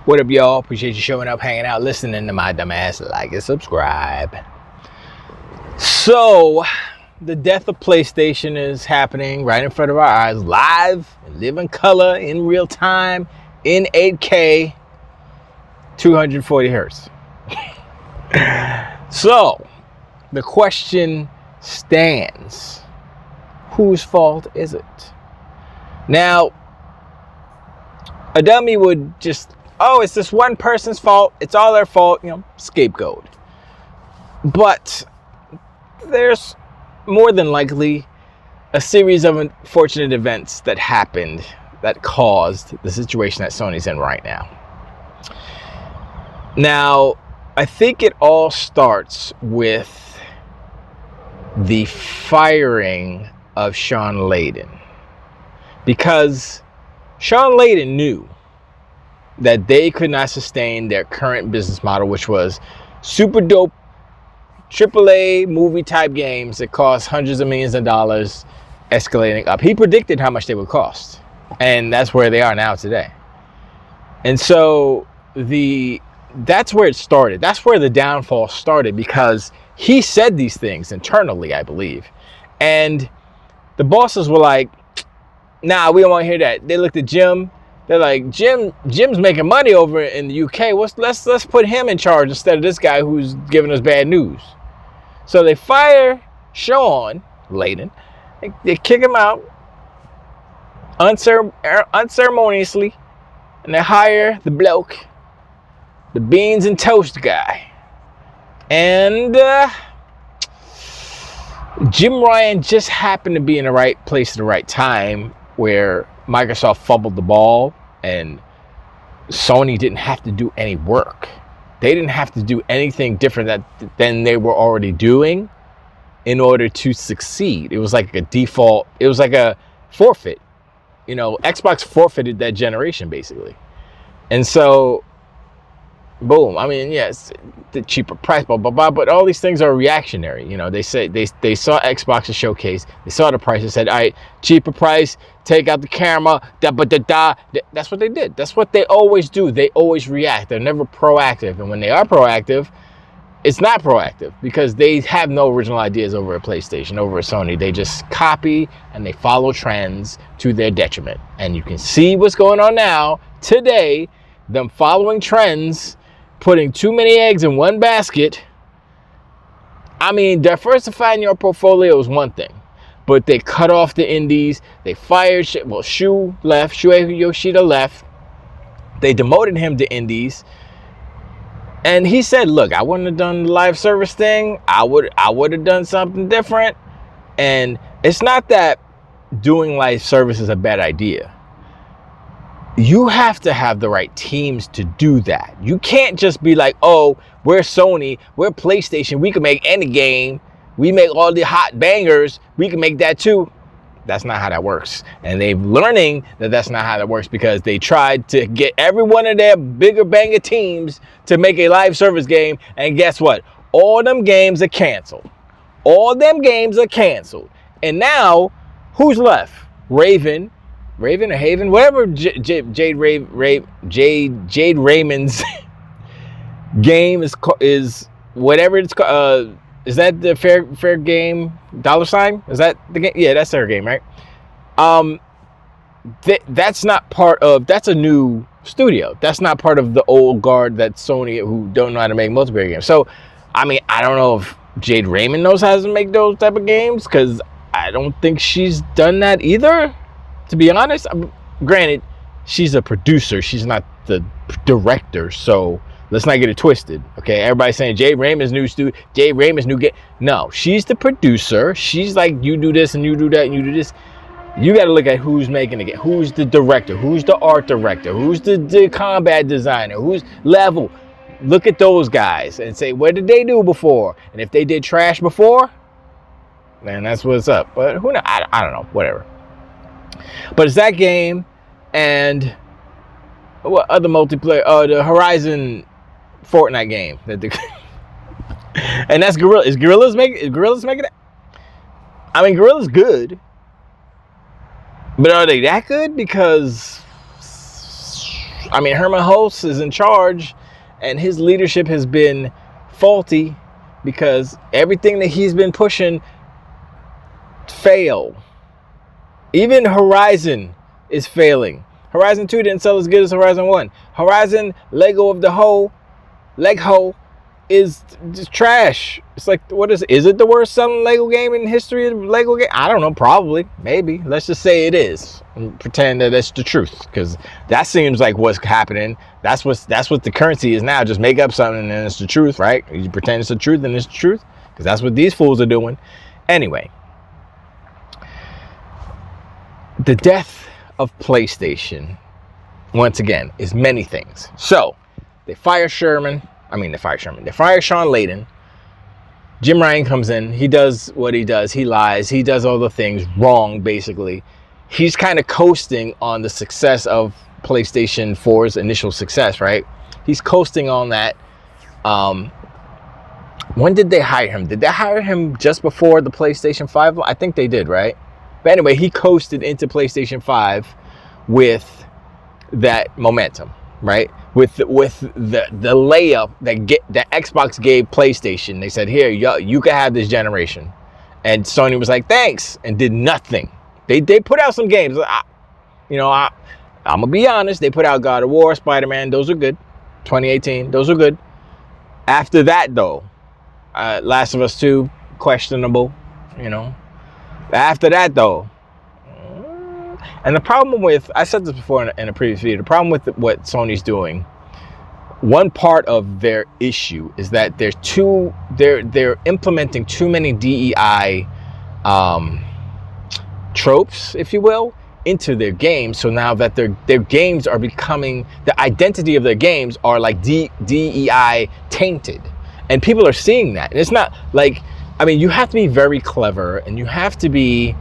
What up, y'all? Appreciate you showing up, hanging out, listening to my dumb ass. Like and subscribe. So, the death of PlayStation is happening right in front of our eyes, live, live in color, in real time, in 8K, 240 hertz. So, the question stands: whose fault is it? Now, a dummy would just, oh, it's this one person's fault, it's all their fault, scapegoat. But there's more than likely a series of unfortunate events that happened that caused the situation that Sony's in right now. Now, I think it all starts with the firing of Sean Layden, because Sean Layden knew that they could not sustain their current business model, which was super dope AAA movie type games that cost hundreds of millions of dollars, escalating up. He predicted how much they would cost, and that's where they are now today. And so that's where it started. That's where the downfall started, because he said these things internally, I believe. And the bosses were like, nah, we don't want to hear that. They looked at Jim. They're like, Jim's making money over in the UK. Let's put him in charge instead of this guy who's giving us bad news. So they fire Sean Layden. They kick him out unceremoniously, and they hire the bloke, the beans and toast guy. And Jim Ryan just happened to be in the right place at the right time, where Microsoft fumbled the ball and Sony didn't have to do any work. They didn't have to do anything different than they were already doing in order to succeed. It was like a default. It was like a forfeit. Xbox forfeited that generation, basically. And so, boom. I mean, yes, the cheaper price, blah, blah, blah. But all these things are reactionary. They say they saw Xbox's showcase. They saw the price and said, all right, cheaper price, take out the camera, da-ba-da-da. That's what they did. That's what they always do. They always react. They're never proactive. And when they are proactive, it's not proactive, because they have no original ideas over at PlayStation, over at Sony. They just copy and they follow trends to their detriment. And you can see what's going on now, today, them following trends, putting too many eggs in one basket. I mean, diversifying your portfolio is one thing, but they cut off the indies. They fired Shuhei Yoshida left. They demoted him to indies. And he said, look, I wouldn't have done the live service thing. I would have done something different. And it's not that doing live service is a bad idea. You have to have the right teams to do that. You can't just be like, oh, we're Sony, we're PlayStation, we can make any game. We make all the hot bangers, we can make that too. That's not how that works. And they're learning that that's not how that works, because they tried to get every one of their bigger banger teams to make a live service game. And guess what? All them games are canceled. All them games are canceled. And now, who's left? Raven or Haven, whatever Jade Raymond's game is whatever it's called. Is that the fair game $? Is that the game? Yeah, that's their game, right? That's not part of. That's a new studio. That's not part of the old guard that Sony, who don't know how to make multiplayer games. So, I mean, I don't know if Jade Raymond knows how to make those type of games, because I don't think she's done that either. To be honest, granted, she's a producer. She's not the director, so let's not get it twisted, okay? Everybody's saying Jade Raymond's new studio, Jade Raymond's new game. No, she's the producer. She's like, you do this and you do that and you do this. You got to look at who's making the game. Who's the director? Who's the art director? Who's the combat designer? Who's level? Look at those guys and say, what did they do before? And if they did trash before, then that's what's up. But who knows? I don't know. Whatever. But it's that game, and what other multiplayer? The Horizon Fortnite game. And that's Guerrilla. Is Guerrilla's making it? I mean, Guerrilla's good. But are they that good? Because I mean, Herman Hulst is in charge, and his leadership has been faulty because everything that he's been pushing failed. Even Horizon is failing. Horizon 2 didn't sell as good as Horizon 1. Horizon Lego of the Hole, is just trash. It's like, what is it the worst selling Lego game in history of Lego game? I don't know, probably, maybe. Let's just say it is and pretend that that's the truth, because that seems like what's happening. That's what the currency is now. Just make up something and it's the truth, right? You pretend it's the truth and it's the truth, because that's what these fools are doing. Anyway, the death of PlayStation, once again, is many things. So they fire Sean Layden. Jim Ryan comes in. He does what he does. He lies. He does all the things wrong, basically. He's kind of coasting on the success of PlayStation 4's initial success, right? He's coasting on that. When did they hire him? Did they hire him just before the PlayStation 5? I think they did, right? But anyway, he coasted into PlayStation 5 with that momentum, right? With the layup that Xbox gave PlayStation. They said, here, you can have this generation. And Sony was like, thanks, and did nothing. They put out some games. I'm going to be honest. They put out God of War, Spider-Man. Those are good. 2018. Those are good. After that, though, Last of Us 2, questionable, After that, though, and the problem with, I said this before in a previous video, the problem with what Sony's doing, one part of their issue is that they're implementing too many DEI tropes, if you will, into their games. So now that their games are becoming, the identity of their games are like DEI tainted. And people are seeing that. And it's not like, you have to be very clever and you have to be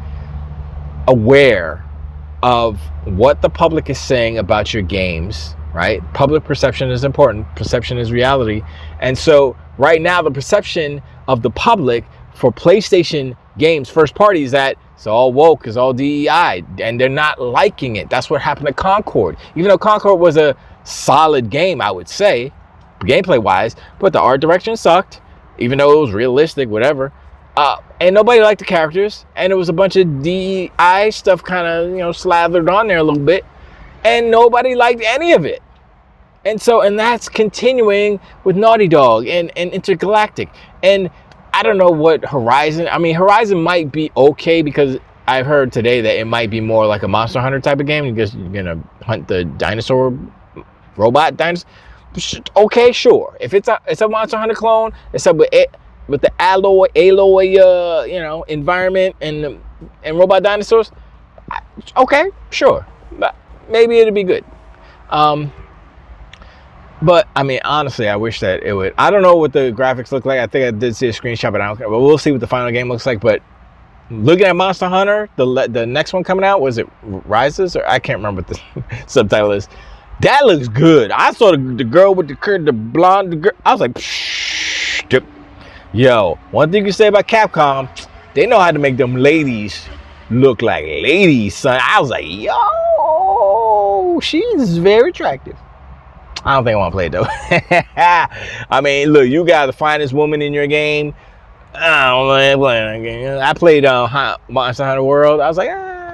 aware of what the public is saying about your games, right? Public perception is important. Perception is reality. And so right now, the perception of the public for PlayStation games, first party, is that it's all woke, it's all DEI, and they're not liking it. That's what happened to Concord. Even though Concord was a solid game, I would say, gameplay-wise, but the art direction sucked, even though it was realistic, whatever. And nobody liked the characters, and it was a bunch of DEI stuff kind of, slathered on there a little bit, and nobody liked any of it. And that's continuing with Naughty Dog and Intergalactic. And I don't know what Horizon, Horizon might be okay, because I've heard today that it might be more like a Monster Hunter type of game, because you're going to hunt the robot dinosaur. Okay, sure. If it's a Monster Hunter clone, it's up with the Aloy, environment and robot dinosaurs, okay, sure, but maybe it'd be good. But honestly, I wish that it would. I don't know what the graphics look like. I think I did see a screenshot, but I don't care. But we'll see what the final game looks like. But looking at Monster Hunter, the next one coming out, was it Rises, or I can't remember what the subtitle is. That looks good. I saw the girl with the blonde girl. I was like, yo, one thing you can say about Capcom, they know how to make them ladies look like ladies, son. I was like, yo, she's very attractive. I don't think I want to play it, though. Look, you got the finest woman in your game. I don't know playing that game. I played Monster Hunter World. I was like,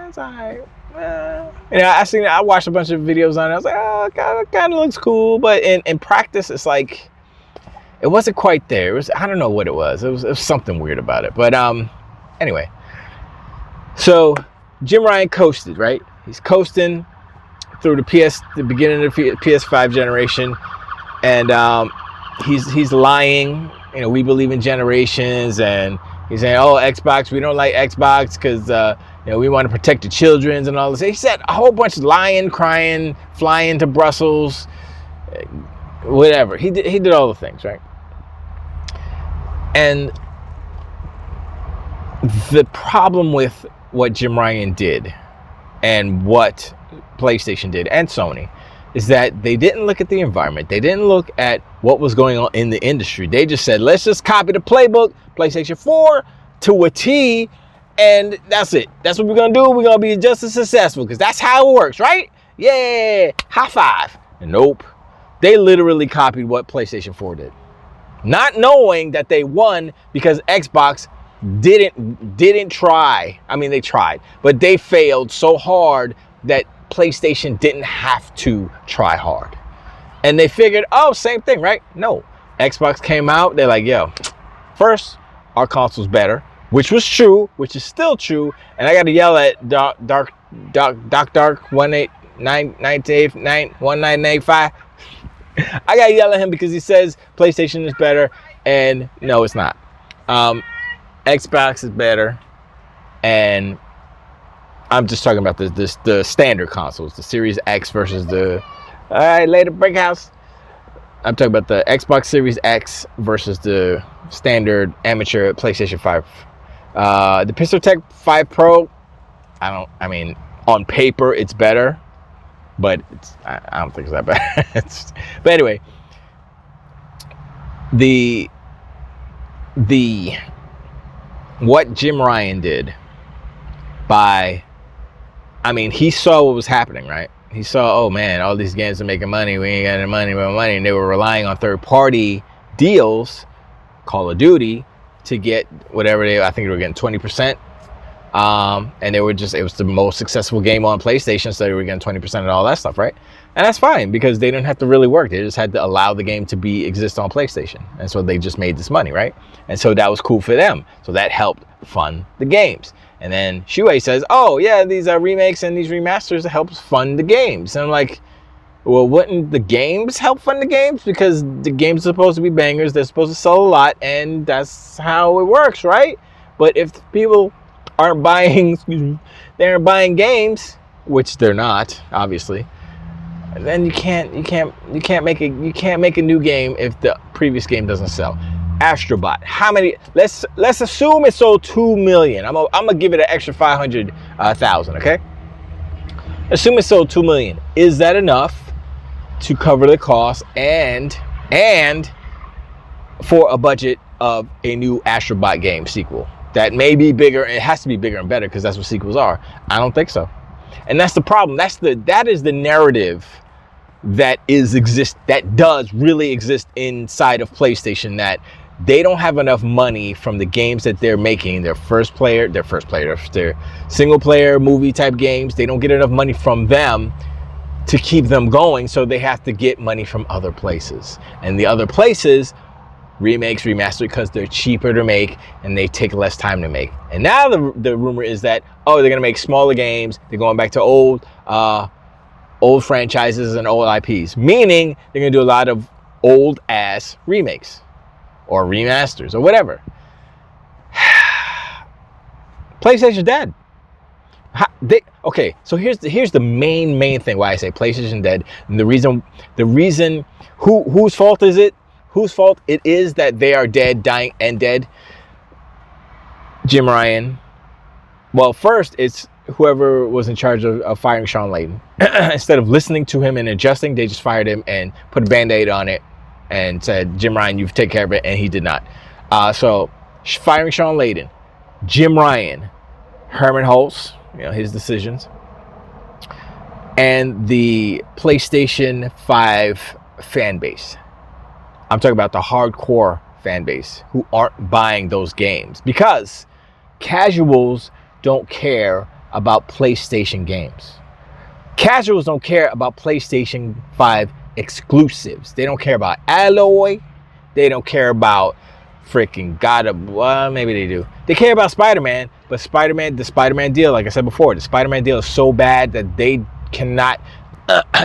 it's all right. I watched a bunch of videos on it. I was like, it kind of looks cool. But in practice, it's like, it wasn't quite there. I don't know what it was. It was something weird about it. But anyway. So Jim Ryan coasted, right? He's coasting through the beginning of the PS5 generation, and he's lying. We believe in generations, and he's saying, "Oh, Xbox, we don't like Xbox because we want to protect the children and all this." He said a whole bunch of lying, crying, flying to Brussels, whatever. He did all the things, right? And the problem with what Jim Ryan did and what PlayStation did and Sony is that they didn't look at the environment. They didn't look at what was going on in the industry. They just said, let's just copy the playbook, PlayStation 4 to a T, and that's it. That's what we're going to do. We're going to be just as successful because that's how it works, right? Yeah, high five. Nope. They literally copied what PlayStation 4 did. Not knowing that they won because Xbox didn't try. I mean, they tried, but they failed so hard that PlayStation didn't have to try hard. And they figured, oh, same thing, right? No. Xbox came out, they're like, yo, first, our console's better, which was true, which is still true. And I got to yell at Dark 1985. I got to yell at him because he says PlayStation is better. And no, it's not. Xbox is better. And I'm just talking about the standard consoles, the Series X versus the... All right, later, break house. I'm talking about the Xbox Series X versus the standard amateur PlayStation 5. The Pistotech 5 Pro, I mean, on paper, it's better, but I don't think it's that bad. But anyway, what Jim Ryan did he saw what was happening, right? He saw, oh man, all these games are making money. We ain't got any money, and they were relying on third-party deals, Call of Duty, to get whatever I think they were getting 20%. And it was the most successful game on PlayStation, so they were getting 20% of all that stuff, right? And that's fine because they didn't have to really work. They just had to allow the game to exist on PlayStation, and so they just made this money, right? And so that was cool for them. So that helped fund the games. And then Shuei says, oh, yeah, these remakes and these remasters helps fund the games. And I'm like, well, wouldn't the games help fund the games? Because the games are supposed to be bangers. They're supposed to sell a lot. And that's how it works, right? But if people aren't buying, they aren't buying games, which they're not, obviously, then you can't make a new game if the previous game doesn't sell. Astrobot, how many? Let's assume it sold 2 million. I'm gonna give it an extra 500,000. Okay, assume it sold 2 million. Is that enough to cover the cost and for a budget of a new Astrobot game sequel that may be bigger? It has to be bigger and better because that's what sequels are. I don't think so, and that's the problem. That is the narrative that does really exist inside of PlayStation, that they don't have enough money from the games that they're making, their single player movie type games. They don't get enough money from them to keep them going, so they have to get money from other places. And the other places, remakes, remaster, because they're cheaper to make and they take less time to make. And now the rumor is that, oh, they're gonna make smaller games. They're going back to old franchises and old IPs, meaning they're gonna do a lot of old ass remakes or remasters or whatever. PlayStation's dead. Okay, so here's the main thing why I say PlayStation dead, and the reason whose fault is it? Whose fault it is that they are dead, dying, and dead? Jim Ryan. Well, first it's whoever was in charge of firing Sean Layden. Instead of listening to him and adjusting, they just fired him and put a Band-Aid on it and said, Jim Ryan, you take care of it, and he did not. So firing Sean Layden, Jim Ryan, Herman Hulse, his decisions, and the PlayStation 5 fan base. I'm talking about the hardcore fan base who aren't buying those games because casuals don't care about PlayStation games. Casuals don't care about PlayStation 5 exclusives. They don't care about Alloy. They don't care about freaking well, maybe they do. They care about Spider-Man, but the Spider-Man deal, like I said before, the Spider-Man deal is so bad that they cannot,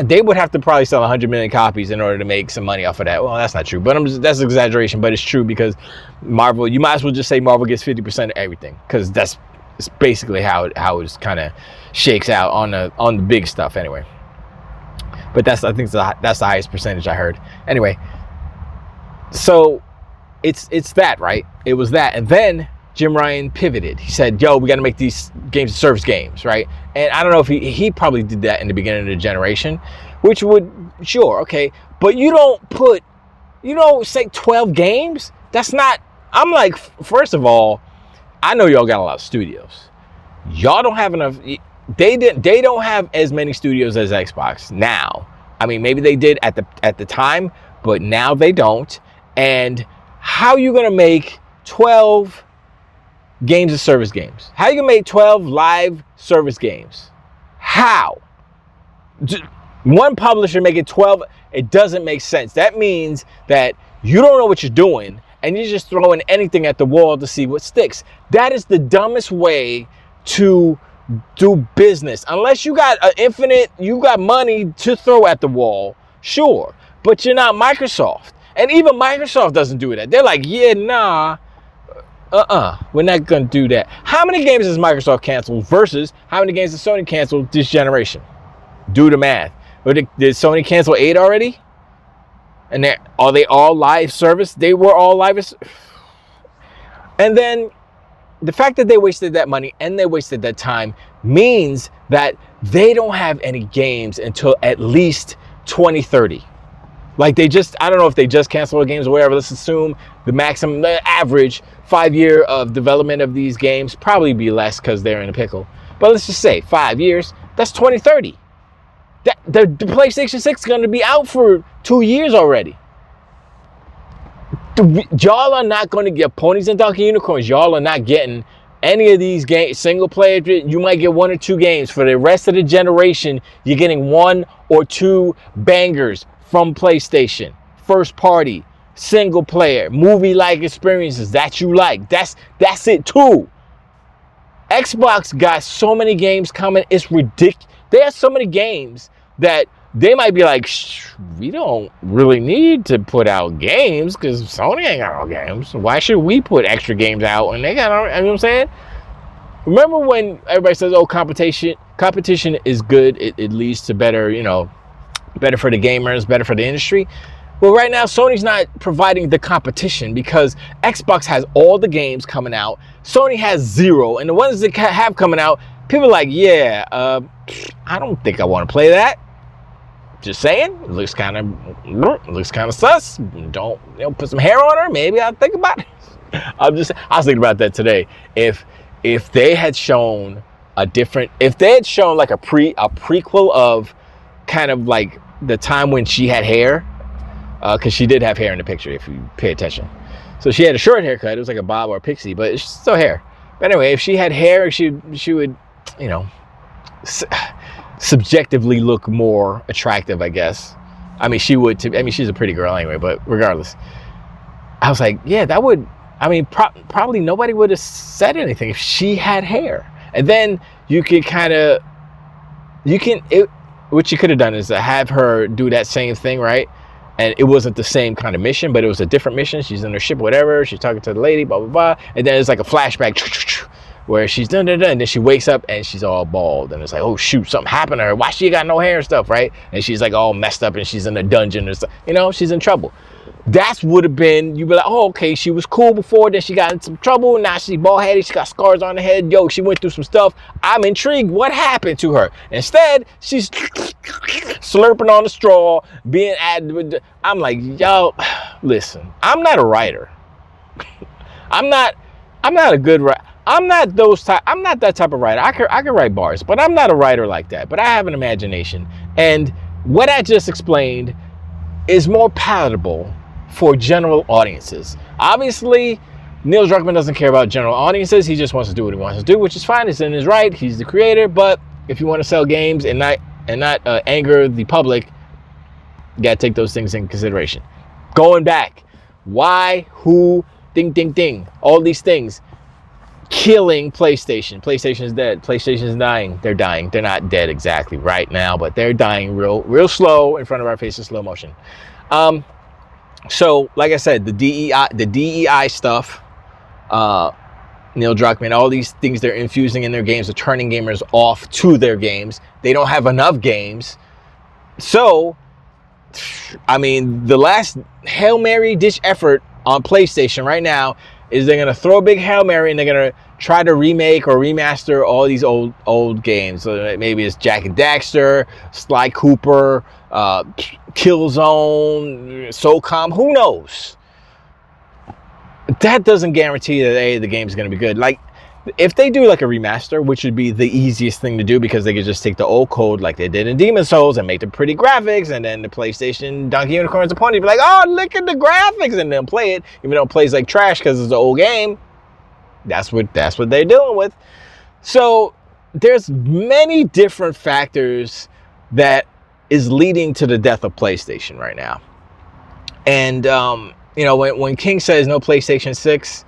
they would have to probably sell 100 million copies in order to make some money off of that. Well, that's not true, but that's an exaggeration, but it's true because Marvel, you might as well just say Marvel gets 50% of everything because it's basically how it kind of shakes out on the big stuff anyway. But I think that's the highest percentage I heard. Anyway, so it's that, right? It was that, and then Jim Ryan pivoted. He said, yo, we got to make these games as service games, right? And I don't know if he probably did that in the beginning of the generation, which would, sure, okay. But you don't say 12 games. That's not, I'm like, first of all, I know y'all got a lot of studios. Y'all don't have enough. They don't have as many studios as Xbox now, I mean, maybe they did at the time, but now they don't. And how are you going to make 12 games as service games? How are you going to make 12 live service games? How? One publisher make it 12. It doesn't make sense. That means that you don't know what you're doing and you're just throwing anything at the wall to see what sticks. That is the dumbest way to do business. Unless you got you got money to throw at the wall, sure. But you're not Microsoft. And even Microsoft doesn't do that. They're like, yeah, nah, we're not going to do that. How many games has Microsoft canceled versus how many games has Sony canceled this generation? Do the math. Did Sony cancel 8 already? And are they all live service? They were all live. And then the fact that they wasted that money and they wasted that time means that they don't have any games until at least 2030. Like I don't know if they just canceled the games or whatever. Let's assume the average 5-year of development of these games, probably be less because they're in a pickle. But let's just say 5 years, that's 2030. The PlayStation 6 is going to be out for 2 years already. Y'all are not going to get ponies and donkey unicorns. Y'all are not getting any of these games, single player. You might get 1 or 2 games. For the rest of the generation, you're getting 1 or 2 bangers from PlayStation. First party, single player, movie-like experiences that you like. That's it too. Xbox got so many games coming. It's ridiculous. They have so many games that they might be like, we don't really need to put out games because Sony ain't got no games. Why should we put extra games out? And they got, you know what I'm saying? Remember when everybody says, oh, competition is good. It leads to better, better for the gamers, better for the industry. Well, right now, Sony's not providing the competition because Xbox has all the games coming out. Sony has 0. And the ones that have coming out, people are like, yeah, I don't think I want to play that. Just saying, it looks kind of sus. Don't put some hair on her. Maybe I'll think about it. I was thinking about that today. If they had shown like a prequel of kind of like the time when she had hair, because she did have hair in the picture if you pay attention. So she had a short haircut. It was like a bob or a pixie, but it's still hair. But anyway, if she had hair, she would, subjectively look more attractive, I guess. I mean, she would. She's a pretty girl anyway. But regardless, I was like, yeah, that would. Probably nobody would have said anything if she had hair. And then what you could have done is to have her do that same thing, right? And it wasn't the same kind of mission, but it was a different mission. She's in her ship, whatever. She's talking to the lady, blah, blah, blah. And then it's like a flashback where she's done, and then she wakes up and she's all bald. And it's like, oh, shoot, something happened to her. Why she got no hair and stuff, right? And she's like all messed up and she's in a dungeon or something. She's in trouble. That would have been, you'd be like, oh, okay, she was cool before, then she got in some trouble, now she's bald-headed, she got scars on her head, she went through some stuff. I'm intrigued, what happened to her? Instead, she's slurping on the straw, being I'm like, yo, listen, I'm not a writer. I'm not a good writer. I'm not that type of writer. I can write bars, but I'm not a writer like that. But I have an imagination. And what I just explained is more palatable for general audiences. Obviously, Neil Druckmann doesn't care about general audiences. He just wants to do what he wants to do, which is fine. It's in his right. He's the creator. But if you want to sell games and not anger the public, you got to take those things in consideration. Going back, why, who, ding, all these things. Killing PlayStation. PlayStation is dead. PlayStation is dying. They're dying. They're not dead exactly right now, but they're dying real slow in front of our faces, slow motion. So, like I said, the DEI stuff, Neil Druckmann, all these things they're infusing in their games are turning gamers off to their games. They don't have enough games. So, the last Hail Mary ditch effort on PlayStation right now is they're going to throw a big Hail Mary and they're going to try to remake or remaster all these old games. So maybe it's Jak and Daxter, Sly Cooper, Killzone, SOCOM, who knows? That doesn't guarantee that the game's going to be good. Like, if they do like a remaster, which would be the easiest thing to do because they could just take the old code like they did in Demon's Souls and make the pretty graphics, and then the PlayStation Donkey Unicorns and Pony be like, oh, look at the graphics, and then play it, even though it plays like trash because it's an old game. That's what they're dealing with. So there's many different factors that is leading to the death of PlayStation right now. And you know, when King says no PlayStation 6,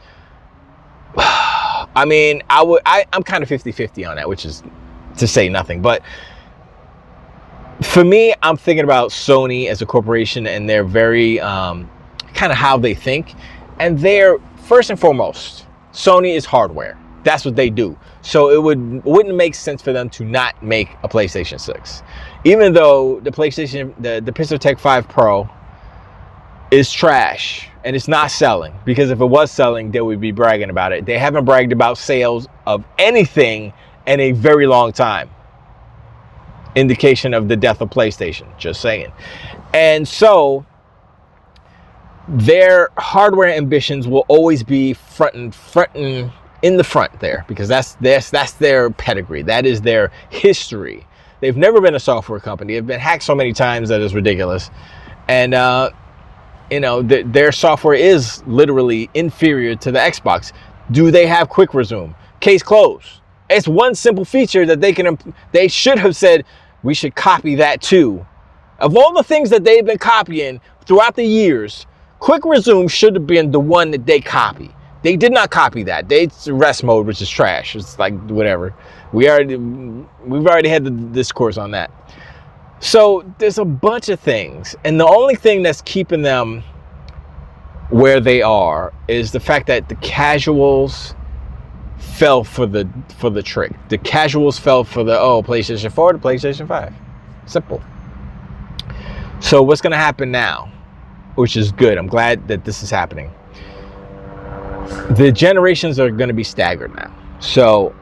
I mean, I'm kind of 50-50 on that, which is to say nothing. But for me, I'm thinking about Sony as a corporation, and they're very kind of how they think. And they're, first and foremost, Sony is hardware. That's what they do. So it wouldn't make sense for them to not make a PlayStation 6. Even though the PlayStation, the Pixel 5 Pro is trash and it's not selling, because if it was selling, they would be bragging about it. They haven't bragged about sales of anything in a very long time. Indication of the death of PlayStation, just saying. And so their hardware ambitions will always be fronting in the front there, because that's their pedigree. That is their history. They've never been a software company. They've been hacked so many times that is ridiculous. And you know, their software is literally inferior to the Xbox. Do they have quick resume? Case closed. It's one simple feature that they should have said, we should copy that too. Of all the things that they've been copying throughout the years, quick resume should have been the one that they copy. They did not copy that. It's rest mode, which is trash. It's like, whatever. We've already had the discourse on that. So there's a bunch of things, and the only thing that's keeping them where they are is the fact that the casuals fell for the trick. The casuals fell for the PlayStation 4 to PlayStation 5. Simple. So what's going to happen now, which is good. I'm glad that this is happening. The generations are going to be staggered now. So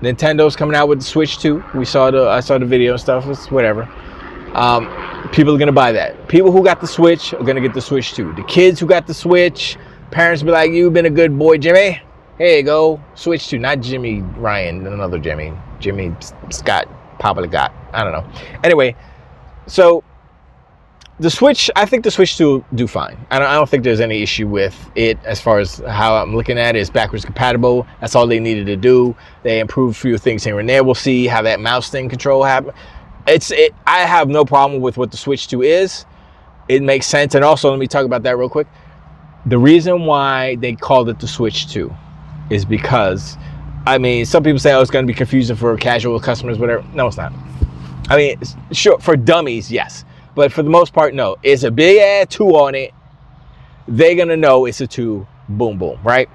Nintendo's coming out with the Switch 2. I saw the video and stuff. It's whatever. People are going to buy that. People who got the Switch are going to get the Switch 2. The kids who got the Switch, parents be like, you've been a good boy, Jimmy. Here you go. Switch 2. Not Jimmy Ryan, another Jimmy. Jimmy Scott probably got. I don't know. Anyway, so the Switch, I think the Switch 2 will do fine. I don't think there's any issue with it as far as how I'm looking at it. It's backwards compatible. That's all they needed to do. They improved a few things here and there. We'll see how that mouse thing control happens. I have no problem with what the Switch 2 is. It makes sense. And also, let me talk about that real quick. The reason why they called it the Switch 2 is because, I mean, some people say, it's going to be confusing for casual customers, whatever. No, it's not. I mean, sure, for dummies, yes. But for the most part, no. It's a big ass 2 on it. They're going to know it's a 2. Boom, boom, right?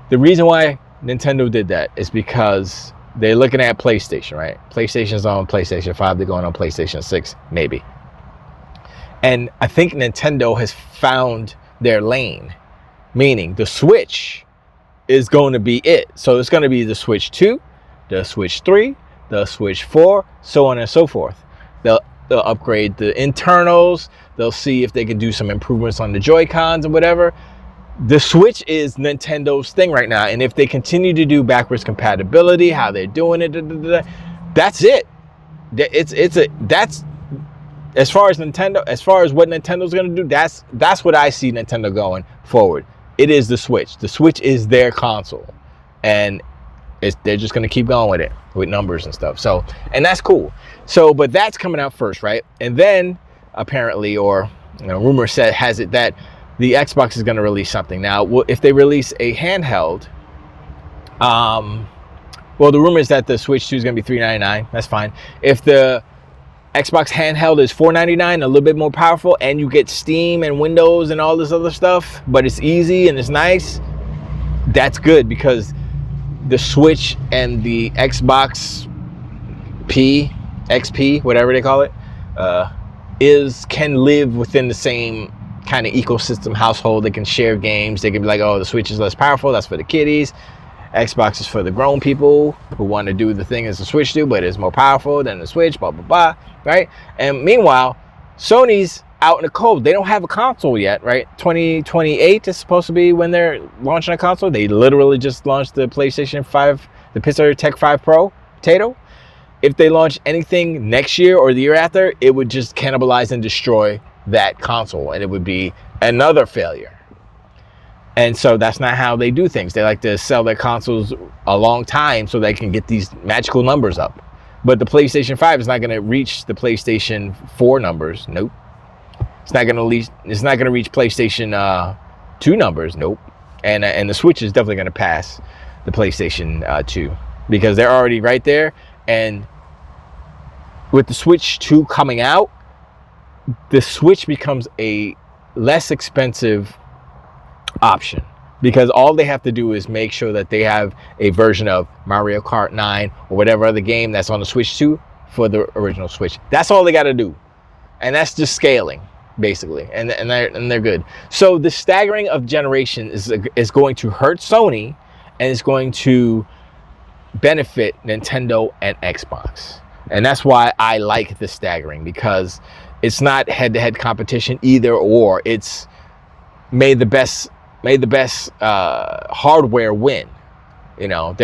The reason why Nintendo did that is because they're looking at PlayStation, right? PlayStation's on PlayStation 5. They're going on PlayStation 6, maybe. And I think Nintendo has found their lane. Meaning the Switch is going to be it. So it's going to be the Switch 2, the Switch 3, the Switch 4, so on and so forth. They'll upgrade the internals. They'll see if they can do some improvements on the Joy-Cons and whatever. The Switch is Nintendo's thing right now, and if they continue to do backwards compatibility, how they're doing it, that's it. That's as far as Nintendo, as far as what Nintendo's going to do. That's what I see Nintendo going forward. It is the Switch. The Switch is their console, and they're just going to keep going with it with numbers and stuff. So, and that's cool. So, but that's coming out first, right? And then apparently, or rumor has it that the Xbox is going to release something. Now, if they release a handheld, well, the rumor is that the Switch 2 is going to be $399. That's fine. If the Xbox handheld is $499, a little bit more powerful, and you get Steam and Windows and all this other stuff, but it's easy and it's nice, that's good, because the Switch and the Xbox XP, whatever they call it, can live within the same kind of ecosystem household. They can share games. They can be like, oh, the Switch is less powerful, that's for the kiddies. Xbox is for the grown people who want to do the thing as the Switch do, but it's more powerful than the Switch, blah, blah, blah, right? And meanwhile, Sony's out in the cold. They don't have a console yet, right? 2028 is supposed to be when they're launching a console. They literally just launched the PlayStation 5, the Pittsburgh Tech 5 Pro Potato. If they launch anything next year or the year after, it would just cannibalize and destroy that console, and it would be another failure. And so that's not how they do things. They like to sell their consoles a long time so they can get these magical numbers up. But the PlayStation 5 is not going to reach the PlayStation 4 numbers. Nope. It's not going to reach PlayStation 2 numbers. Nope. And the Switch is definitely going to pass the PlayStation 2 because they're already right there. And with the Switch 2 coming out, the Switch becomes a less expensive option because all they have to do is make sure that they have a version of Mario Kart 9 or whatever other game that's on the Switch 2 for the original Switch. That's all they got to do, and that's just scaling basically, and they're good. So the staggering of generation is going to hurt Sony, and it's going to benefit Nintendo and Xbox, and that's why I like the staggering, because it's not head-to-head competition either, or it's made the best hardware win. You know,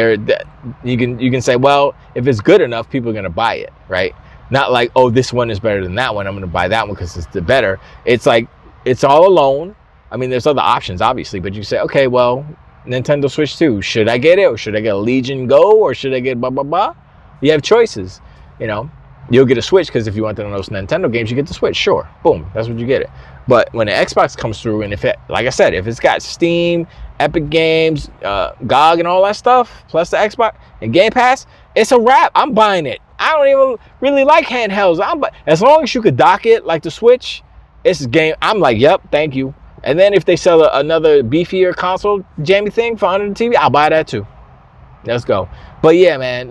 you can say, well, if it's good enough, people are going to buy it, right? Not like, oh, this one is better than that one, I'm going to buy that one because it's the better. It's like, it's all alone. I mean, there's other options, obviously, but you say, okay, well, Nintendo Switch 2, should I get it, or should I get a Legion Go, or should I get blah, blah, blah? You have choices, you know. You'll get a Switch because if you want those Nintendo games, you get the Switch. Sure, boom, that's what you get it. But when the Xbox comes through, and if it, like I said, if it's got Steam, Epic Games, GOG, and all that stuff, plus the Xbox and Game Pass, it's a wrap. I'm buying it. I don't even really like handhelds. As long as you could dock it like the Switch, it's a game. I'm like, yep, thank you. And then if they sell another beefier console jammy thing for under the TV, I'll buy that too. Let's go. But yeah, man,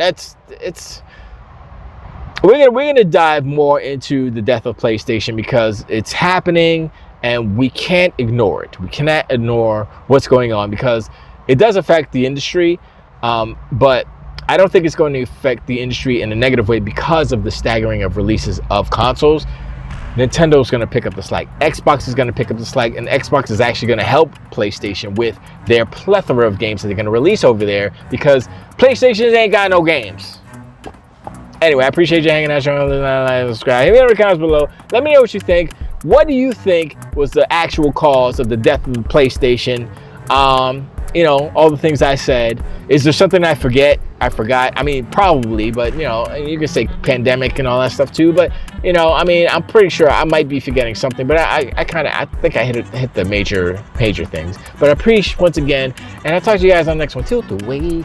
we're gonna dive more into the death of PlayStation because it's happening and we can't ignore it. We cannot ignore what's going on because it does affect the industry, but I don't think it's going to affect the industry in a negative way because of the staggering of releases of consoles. Nintendo's going to pick up the slack. Xbox is going to pick up the slack, and Xbox is actually going to help PlayStation with their plethora of games that they're going to release over there because PlayStation ain't got no games. Anyway, I appreciate you hanging out. Subscribe. Hit me in the comments below. Let me know what you think. What do you think was the actual cause of the death of the PlayStation? You know, all the things I said. Is there something I forgot? I mean, probably, but you know, you could say pandemic and all that stuff too. But you know, I mean, I'm pretty sure I might be forgetting something. But I think I hit the major things. But I appreciate once again, and I'll talk to you guys on the next one. Till the way.